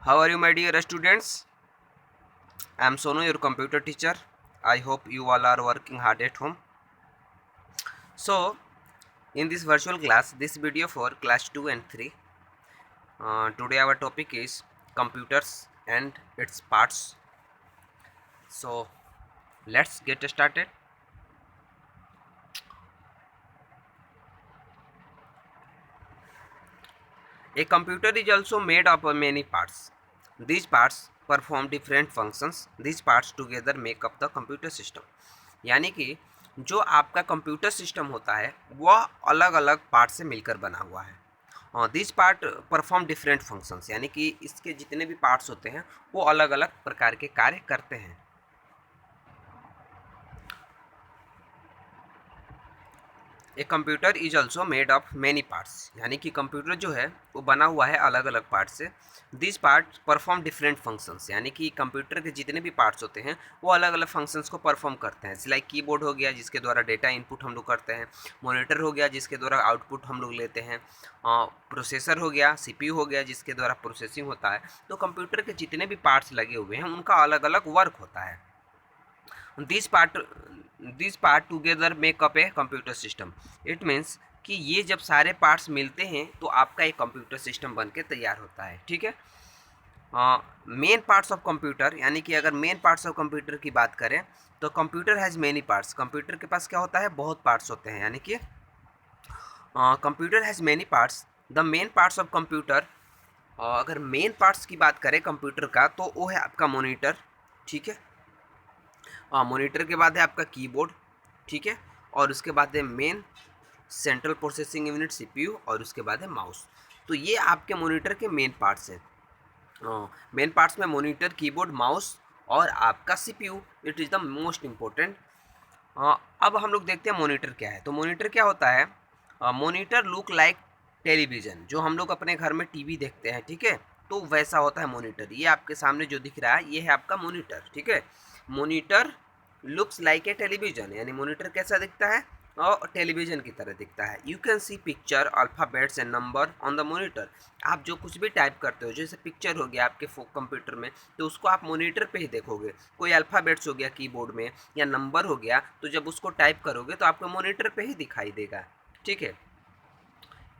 How are you, my dear students? I am Sonu, your computer teacher. I hope you all are working hard at home. So, in this virtual class, this video for class 2 and 3. Today our topic is computers and its parts. So, let's get started. A computer is also made up of many parts. These parts perform different functions. These parts together make up the computer system. यानी कि जो आपका computer system होता है वह अलग अलग part से मिलकर बना हुआ है और this part perform different functions, यानी कि इसके जितने भी पार्ट्स होते हैं वो अलग अलग प्रकार के कार्य करते हैं। A computer is also made of many parts, यानी कि कंप्यूटर जो है वो बना हुआ है अलग अलग पार्ट से। This part perform different functions, यानी कि कंप्यूटर के जितने भी पार्ट्स होते हैं वो अलग अलग फंक्शंस को परफॉर्म करते हैं। लाइक कीबोर्ड हो गया जिसके द्वारा डेटा इनपुट हम लोग करते हैं, मॉनिटर हो गया जिसके द्वारा आउटपुट हम लोग लेते हैं, प्रोसेसर हो गया, सीपीयू हो गया जिसके द्वारा प्रोसेसिंग होता है। तो कंप्यूटर के जितने भी पार्ट्स लगे हुए हैं उनका अलग अलग वर्क होता है। This part together make up a computer system. It means कि ये जब सारे पार्ट्स मिलते हैं तो आपका एक कंप्यूटर सिस्टम बन के तैयार होता है। ठीक है, मेन पार्ट्स ऑफ कंप्यूटर, यानी कि अगर मेन पार्ट्स ऑफ कंप्यूटर की बात करें तो computer has many parts. Computer के पास क्या होता है, बहुत पार्ट्स होते हैं, यानी कि computer has many parts. The main parts of computer, अगर मेन पार्ट्स की बात करें कंप्यूटर का तो वो है आपका मॉनिटर। ठीक है, मॉनिटर के बाद है आपका कीबोर्ड। ठीक है, और उसके बाद है main central processing unit CPU, और उसके बाद है माउस। तो ये आपके मॉनिटर के मेन पार्ट्स हैं। मेन पार्ट्स में मॉनिटर, कीबोर्ड, माउस और आपका CPU, it is the most important. अब हम लोग देखते हैं मॉनिटर क्या है। तो मॉनिटर क्या होता है, मॉनिटर लुक लाइक टेलीविज़न, जो हम लोग अपने घर में टीवी देखते हैं। ठीक है, तो वैसा होता है मॉनिटर। ये आपके सामने जो दिख रहा है ये है आपका मॉनिटर। ठीक है, monitor looks like a television, यानी मॉनिटर कैसा दिखता है, और टेलीविज़न की तरह दिखता है। You can see picture, alphabets and number on the monitor. आप जो कुछ भी टाइप करते हो, जैसे पिक्चर हो गया आपके कंप्यूटर में, तो उसको आप मॉनिटर पे ही देखोगे। कोई अल्फ़ाबेट्स हो गया कीबोर्ड में या नंबर हो गया, तो जब उसको टाइप करोगे तो आपको मॉनिटर पे ही दिखाई देगा। ठीक है,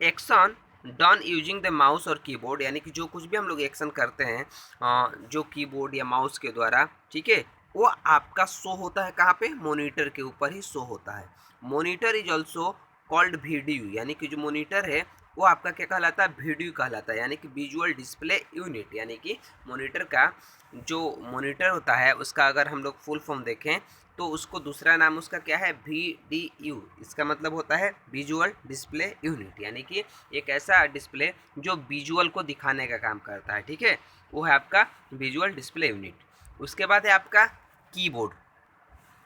action done using the mouse और कीबोर्ड, यानी कि जो कुछ भी हम लोग एक्शन करते हैं जो कीबोर्ड या माउस के द्वारा, ठीक है, वो आपका शो होता है कहाँ पे, मॉनिटर के ऊपर ही शो होता है। Monitor is also called video, यानी कि जो मॉनिटर है वो आपका क्या कहलाता है, वीडियो कहलाता है, यानी कि विजुअल डिस्प्ले यूनिट। यानी कि मॉनिटर का जो मॉनिटर होता है उसका अगर हम लोग फुल फॉर्म देखें तो उसको दूसरा नाम उसका क्या है, VDU। इसका मतलब होता है विजुअल डिस्प्ले यूनिट, यानी कि एक ऐसा डिस्प्ले जो विजुअल को दिखाने का काम करता है। ठीक है, वो है आपका विजुअल डिस्प्ले यूनिट। उसके बाद है आपका कीबोर्ड।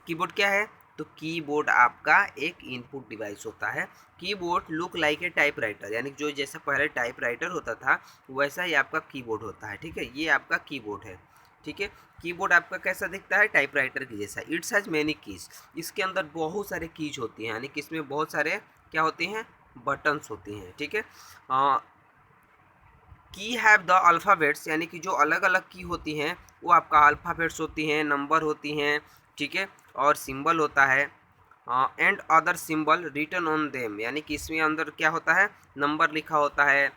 कीबोर्ड क्या है, तो कीबोर्ड आपका एक इनपुट डिवाइस होता है। Keyboard look like a typewriter, यानी जो जैसा पहले टाइपराइटर होता था वैसा ही आपका कीबोर्ड होता है। ठीक है, ये आपका कीबोर्ड है। ठीक है, कीबोर्ड आपका कैसा दिखता है, टाइपराइटर की जैसा। इट्स हैज मैनी कीज, इसके अंदर बहुत सारे कीज होती हैं, यानी कि इसमें बहुत सारे क्या होती हैं, बटन्स होती हैं। ठीक है, की हैव द अल्फ़ाबेट्स, यानी कि जो अलग अलग की होती हैं वो आपका अल्फ़ाबेट्स होती हैं, नंबर होती हैं। ठीक है, और सिंबल होता है and other symbol written on them, यानी कि इसमें अंदर क्या होता है, नंबर लिखा होता है,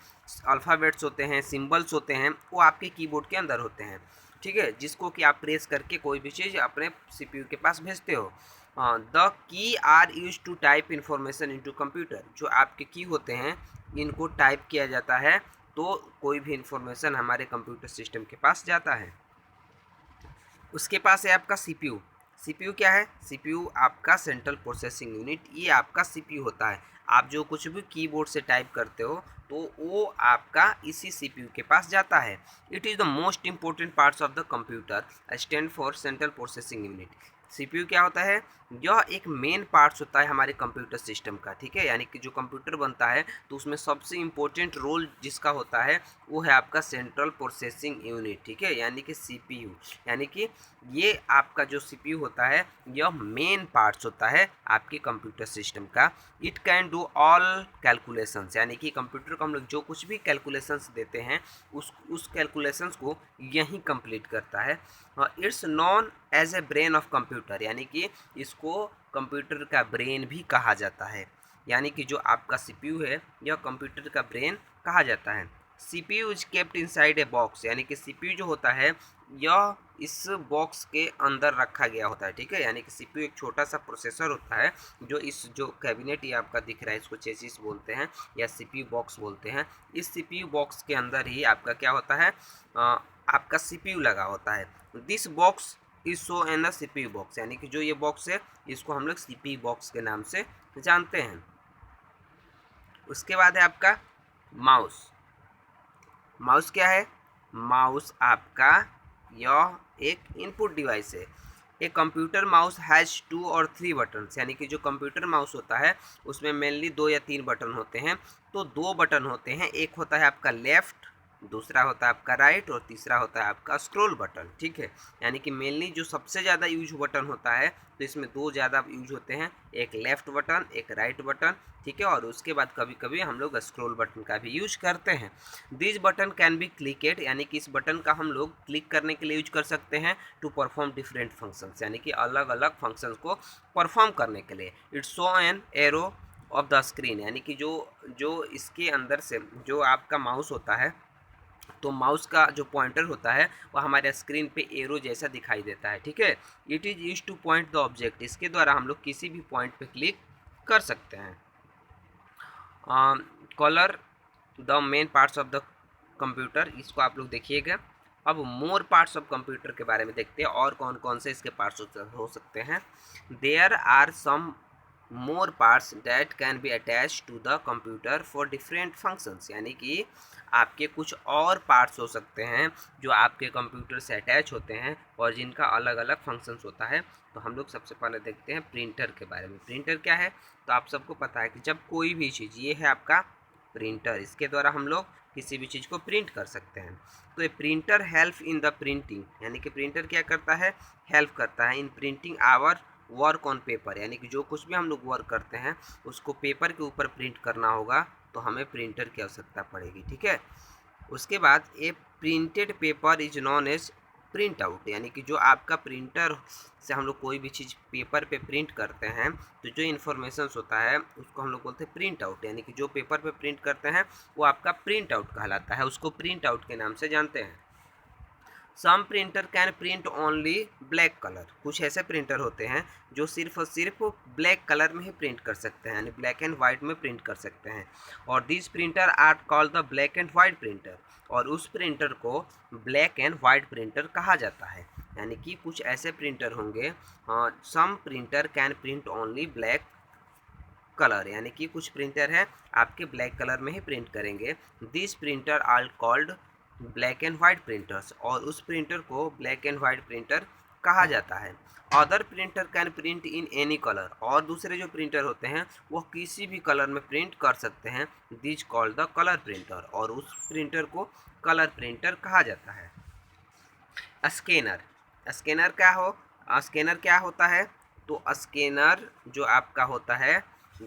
अल्फ़ाबेट्स होते हैं, सिंबल्स होते हैं, वो आपके कीबोर्ड के अंदर होते हैं। ठीक है, जिसको कि आप प्रेस करके कोई भी चीज़ अपने सीपीयू के पास भेजते हो। The key are use to type information into computer, जो आपके की होते हैं इनको टाइप किया जाता है तो कोई भी इंफॉर्मेशन हमारे कंप्यूटर सिस्टम के पास जाता है। उसके पास है आपका सीपीयू। सीपीयू क्या है, सीपीयू आपका सेंट्रल प्रोसेसिंग यूनिट, ये आपका सीपीयू होता है। आप जो कुछ भी कीबोर्ड से टाइप करते हो तो वो आपका इसी सीपीयू के पास जाता है। It is the most important parts of the computer, stand for central processing unit. CPU क्या होता है, यह एक मेन पार्ट्स होता है हमारे कंप्यूटर सिस्टम का, ठीक है। यानी कि जो कंप्यूटर बनता है तो उसमें सबसे इम्पोर्टेंट रोल जिसका होता है वो है आपका सेंट्रल प्रोसेसिंग यूनिट, ठीक है, यानी कि सीपीयू। यानी कि ये आपका जो सीपीयू होता है यह मेन पार्ट्स होता है आपके कंप्यूटर सिस्टम का। It can do all calculations, यानी कि कंप्यूटर को हम लोग जो कुछ भी कैलकुलेशंस देते हैं उस कैलकुलेशंस को यही कंप्लीट करता है। It's known as a brain of computer, यानी कि इसको कंप्यूटर का ब्रेन भी कहा जाता है। यानी कि जो आपका सीपीयू है यह कंप्यूटर का ब्रेन कहा जाता है। CPU is kept inside a box, यानी कि सीपीयू जो होता है यह इस बॉक्स के अंदर रखा गया होता है, ठीक है। यानी कि सीपीयू एक छोटा सा प्रोसेसर होता है जो इस जो कैबिनेट ये आपका दिख रहा है इसको चेसिस बोलते हैं या सीपीयू बॉक्स बोलते हैं। इस सीपीयू बॉक्स के अंदर ही आपका क्या होता है, आपका सीपीयू लगा होता है। This box is so an the CPU box, यानी कि जो ये बॉक्स है इसको हम लोग सीपीयू बॉक्स के नाम से जानते हैं। उसके बाद है आपका माउस। माउस क्या है, माउस आपका यह एक इनपुट डिवाइस है। एक कंप्यूटर माउस हैज़ 2 और 3 बटन्स, यानी कि जो कंप्यूटर माउस होता है उसमें मेनली 2 या 3 बटन होते हैं। तो 2 बटन होते हैं, एक होता है आपका लेफ़्ट, दूसरा होता है आपका राइट और तीसरा होता है आपका स्क्रॉल बटन, ठीक है। यानी कि मेनली जो सबसे ज़्यादा यूज बटन होता है तो इसमें 2 ज़्यादा यूज होते हैं, एक लेफ़्ट बटन एक राइट बटन, ठीक है। और उसके बाद कभी कभी हम लोग स्क्रॉल बटन का भी यूज करते हैं। दिस बटन कैन बी क्लिकेड, यानी कि इस बटन का हम लोग क्लिक करने के लिए यूज कर सकते हैं टू परफॉर्म डिफरेंट फंक्शंस, यानी कि अलग अलग फंक्शंस को परफॉर्म करने के लिए। It's show an arrow of the screen, यानी कि जो जो इसके अंदर से जो आपका माउस होता है तो माउस का जो पॉइंटर होता है वह हमारे स्क्रीन पे एरो जैसा दिखाई देता है, ठीक है। It is use two point the object, इसके द्वारा हम लोग किसी भी पॉइंट पे क्लिक कर सकते हैं। Colour the main parts of the computer, इसको आप लोग देखिएगा। अब मोर पार्ट्स ऑफ कंप्यूटर के बारे में देखते हैं और कौन कौन से इसके पार्ट्स हो सकते हैं। There are some more parts that can be attach to the computer for different functions, यानी कि आपके कुछ और पार्ट्स हो सकते हैं जो आपके कंप्यूटर से अटैच होते हैं और जिनका अलग अलग फंक्शंस होता है। तो हम लोग सबसे पहले देखते हैं प्रिंटर के बारे में। प्रिंटर क्या है, तो आप सबको पता है कि जब कोई भी चीज़, ये है आपका प्रिंटर, इसके द्वारा हम लोग किसी भी चीज़ को प्रिंट कर सकते हैं। तो ये printer help in the printing, यानी कि प्रिंटर क्या करता है, हेल्प करता है in printing our work on paper, यानी कि जो कुछ भी हम लोग वर्क करते हैं उसको पेपर के ऊपर प्रिंट करना होगा तो हमें प्रिंटर की आवश्यकता पड़ेगी, ठीक है। उसके बाद a printed paper is known as print out, यानी कि जो आपका प्रिंटर से हम लोग कोई भी चीज़ पेपर पे प्रिंट करते हैं तो जो इन्फॉर्मेशन होता है उसको हम लोग बोलते हैं प्रिंट आउट, यानी कि जो पेपर पे प्रिंट करते हैं वो आपका प्रिंट आउट कहलाता है, उसको प्रिंट आउट के नाम से जानते हैं। Some printer can print only black colour, कुछ ऐसे प्रिंटर होते हैं जो सिर्फ और सिर्फ ब्लैक कलर में ही प्रिंट कर सकते हैं, यानी ब्लैक एंड वाइट में प्रिंट कर सकते हैं। और this printer are called the black and white printer, और उस प्रिंटर को ब्लैक एंड वाइट प्रिंटर कहा जाता है। यानी कि कुछ ऐसे प्रिंटर होंगे, some printer can print only black colour, यानी कि कुछ प्रिंटर है आपके ब्लैक कलर में ही प्रिंट करेंगे। This printer are called black and white printers, और उस प्रिंटर को ब्लैक एंड वाइट प्रिंटर कहा जाता है। Other printer can print in any colour, और दूसरे जो प्रिंटर होते हैं वो किसी भी कलर में प्रिंट कर सकते हैं। This called the colour printer, और उस प्रिंटर को कलर प्रिंटर कहा जाता है। स्कैनर, स्कैनर क्या हो, स्कैनर क्या होता है, तो स्कैनर जो आपका होता है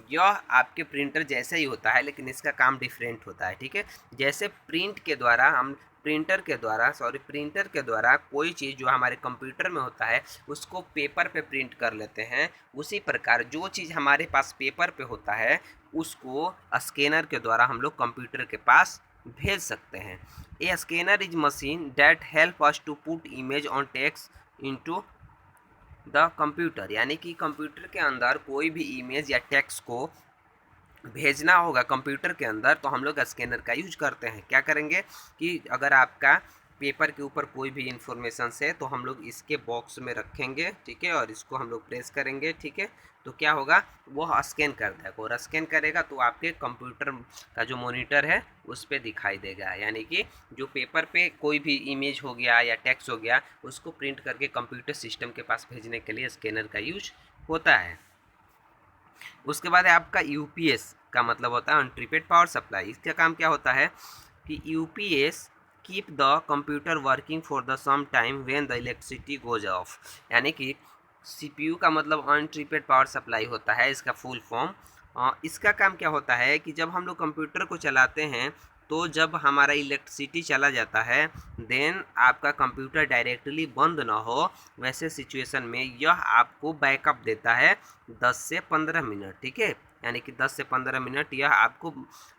यह आपके प्रिंटर जैसा ही होता है लेकिन इसका काम डिफरेंट होता है, ठीक है। जैसे प्रिंटर के द्वारा कोई चीज़ जो हमारे कंप्यूटर में होता है उसको पेपर पे प्रिंट कर लेते हैं, उसी प्रकार जो चीज़ हमारे पास पेपर पे होता है उसको स्कैनर के द्वारा हम लोग कंप्यूटर के पास भेज सकते हैं। A scanner is machine that help us to put image on text into the computer, यानी कि कंप्यूटर के अंदर कोई भी इमेज या टेक्स्ट को भेजना होगा कंप्यूटर के अंदर तो हम लोग स्कैनर का यूज करते हैं। क्या करेंगे कि अगर आपका पेपर के ऊपर कोई भी इंफॉर्मेशन है तो हम लोग इसके बॉक्स में रखेंगे, ठीक है, और इसको हम लोग प्रेस करेंगे, ठीक है, तो क्या होगा वो स्कैन कर देगा, और स्कैन करेगा तो आपके कंप्यूटर का जो मॉनिटर है उस पर दिखाई देगा। यानी कि जो पेपर पे कोई भी इमेज हो गया या टेक्स्ट हो गया उसको प्रिंट करके कंप्यूटर सिस्टम के पास भेजने के लिए स्कैनर का यूज होता है। उसके बाद है आपका यूपीएस का मतलब होता है अनट्रिपेड पावर सप्लाई। इसका काम क्या होता है कि UPS keep the computer working for the some time when the electricity goes off, यानी कि सीपीयू का मतलब अनट्रिपेड पावर सप्लाई होता है, इसका फुल फॉर्म। इसका काम क्या होता है कि जब हम लोग कंप्यूटर को चलाते हैं तो जब हमारा इलेक्ट्रिसिटी चला जाता है देन आपका कंप्यूटर डायरेक्टली बंद ना हो, वैसे सिचुएशन में यह आपको बैकअप देता है 10 से 15 मिनट, ठीक है। यानी कि 10 से 15 मिनट यह आपको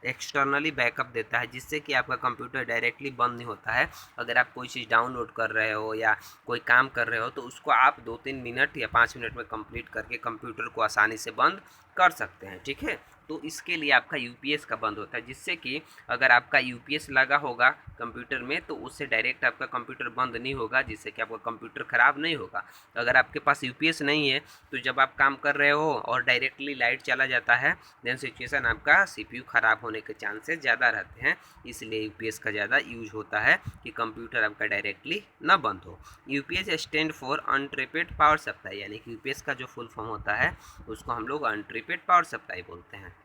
एक्सटर्नली बैकअप देता है, जिससे कि आपका कंप्यूटर डायरेक्टली बंद नहीं होता है। अगर आप कोई चीज़ डाउनलोड कर रहे हो या कोई काम कर रहे हो तो उसको आप 2-3 मिनट या 5 मिनट में कंप्लीट करके कंप्यूटर को आसानी से बंद कर सकते हैं, ठीक है। तो इसके लिए आपका यूपीएस का बंद होता है, जिससे कि अगर आपका यूपीएस लगा होगा कंप्यूटर में तो उससे डायरेक्ट आपका कंप्यूटर बंद नहीं होगा, जिससे कि आपका कंप्यूटर ख़राब नहीं होगा। अगर आपके पास यूपीएस नहीं है तो जब आप काम कर रहे हो और डायरेक्टली लाइट चला जाता है देन सिचुएशन आपका सीपीयू ख़राब होने के चांसेस ज़्यादा रहते हैं। इसलिए यूपीएस का ज़्यादा यूज होता है कि कंप्यूटर आपका डायरेक्टली ना बंद हो। UPS stand for uninterrupted power supply, यानी कि यूपीएस का जो फुल फॉर्म होता है उसको हम लोग अनट्रिपेड पावर सप्लाई बोलते हैं।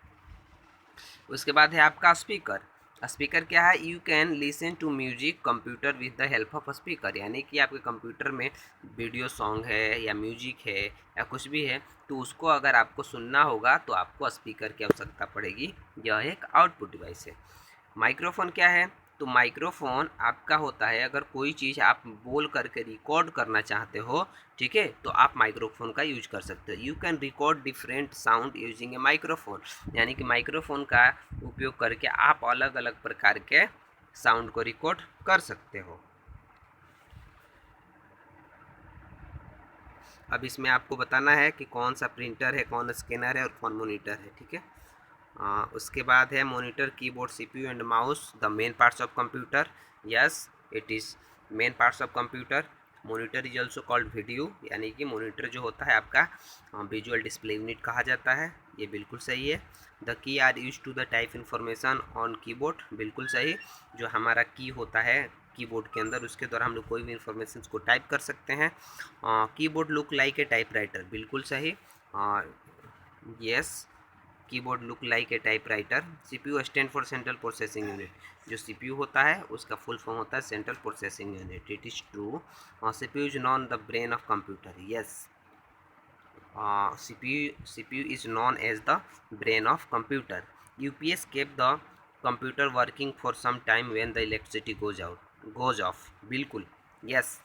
उसके बाद है आपका स्पीकर। स्पीकर क्या है? You can listen to music computer with the help of speaker, यानी कि आपके कंप्यूटर में वीडियो सॉन्ग है या म्यूजिक है या कुछ भी है तो उसको अगर आपको सुनना होगा तो आपको स्पीकर की आवश्यकता पड़ेगी। यह एक आउटपुट डिवाइस है। माइक्रोफोन क्या है? तो माइक्रोफोन आपका होता है अगर कोई चीज़ आप बोल करके रिकॉर्ड करना चाहते हो, ठीक है, तो आप माइक्रोफोन का यूज कर सकते हो। You can record different sound using A microphone, यानी कि माइक्रोफोन का उपयोग करके आप अलग अलग प्रकार के साउंड को रिकॉर्ड कर सकते हो। अब इसमें आपको बताना है कि कौन सा प्रिंटर है, कौन स्कैनर है और कौन मॉनिटर है, ठीक है। उसके बाद है monitor, keyboard, CPU and mouse the main parts of computer. Yes, it is main parts of computer. Monitor is also called video, यानी कि मॉनिटर जो होता है आपका विजुअल डिस्प्ले यूनिट कहा जाता है। ये बिल्कुल सही है। The key are use to the type information on keyboard, बिल्कुल सही। जो हमारा की होता है कीबोर्ड के अंदर उसके द्वारा हम लोग कोई भी इंफॉर्मेशन को टाइप कर सकते हैं। Keyboard look like a typewriter, बिल्कुल सही। Yes, keyboard look like a typewriter. CPU stand for central processing unit, जो सीपीयू होता है उसका फुल फॉर्म होता है central processing unit. It is true. CPU is known the brain of computer. Yes, CPU is known as the brain of computer. UPS keep the computer working for some time when the electricity goes off, बिल्कुल। Yes,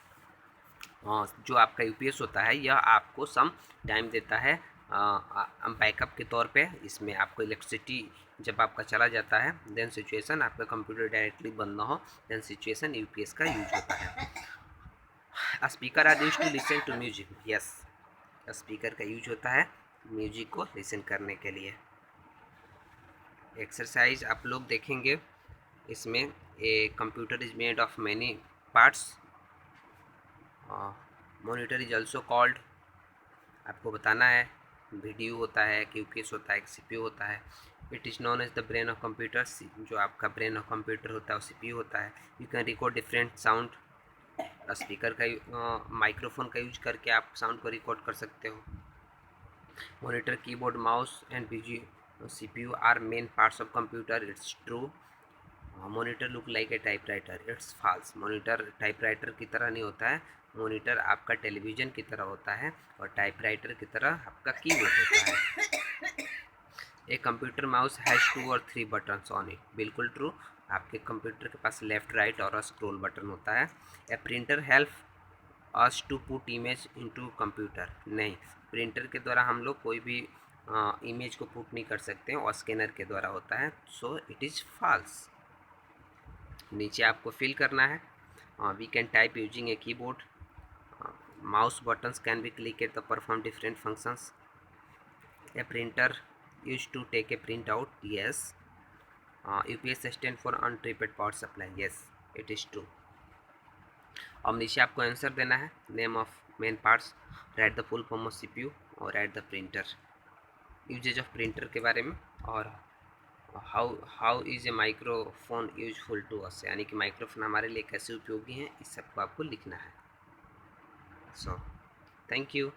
जो आपका UPS होता है यह आपको some time देता है backup के तौर पे। इसमें आपको इलेक्ट्रिसिटी जब आपका चला जाता है देन सिचुएशन आपका कंप्यूटर डायरेक्टली बंद ना हो देन सिचुएशन यूपीएस का यूज होता है। Speaker are use to listen to music. Yes, speaker का यूज होता है म्यूजिक को लिसन करने के लिए। एक्सरसाइज आप लोग देखेंगे इसमें, a computer is made of many parts. Monitor is also called, आपको बताना है वीडियो होता है, कीबोर्ड होता है, सीपीयू होता है। It is known as the brain of computer, जो आपका ब्रेन ऑफ कंप्यूटर होता है वो सीपीयू होता है। You can record different sound, speaker का माइक्रोफोन का यूज करके आप साउंड को रिकॉर्ड कर सकते हो। Monitor, keyboard, mouse and CPU are main parts of computer. It's true. Monitor look like a typewriter. It's false. Monitor typewriter की तरह नहीं होता है, मॉनिटर आपका टेलीविज़न की तरह होता है और टाइपराइटर की तरह आपका कीबोर्ड होता है। ए कंप्यूटर माउस हैज़ 2 और 3 बटन्स ऑन इट, बिल्कुल ट्रू। आपके कंप्यूटर के पास लेफ़्ट, राइट और स्क्रॉल बटन होता है। A printer help us to put image into computer, नहीं, प्रिंटर के द्वारा हम लोग कोई भी इमेज को पुट नहीं कर सकते हैं और स्कैनर के द्वारा होता है, सो इट इज़ फॉल्स। नीचे आपको फिल करना है। We can type using a keyboard, mouse buttons can be click to perform different functions. A printer used to take a print out. Yes. UPS stand for untripped power supply. Yes, it is true. अब नीचे आपको answer देना है, name of main parts, write the full form of CPU और write the printer, uses of printer के बारे में, और how is a microphone useful to us, यानी कि माइक्रोफोन हमारे लिए कैसे उपयोगी हैं, इस सबको आपको लिखना है। So thank you.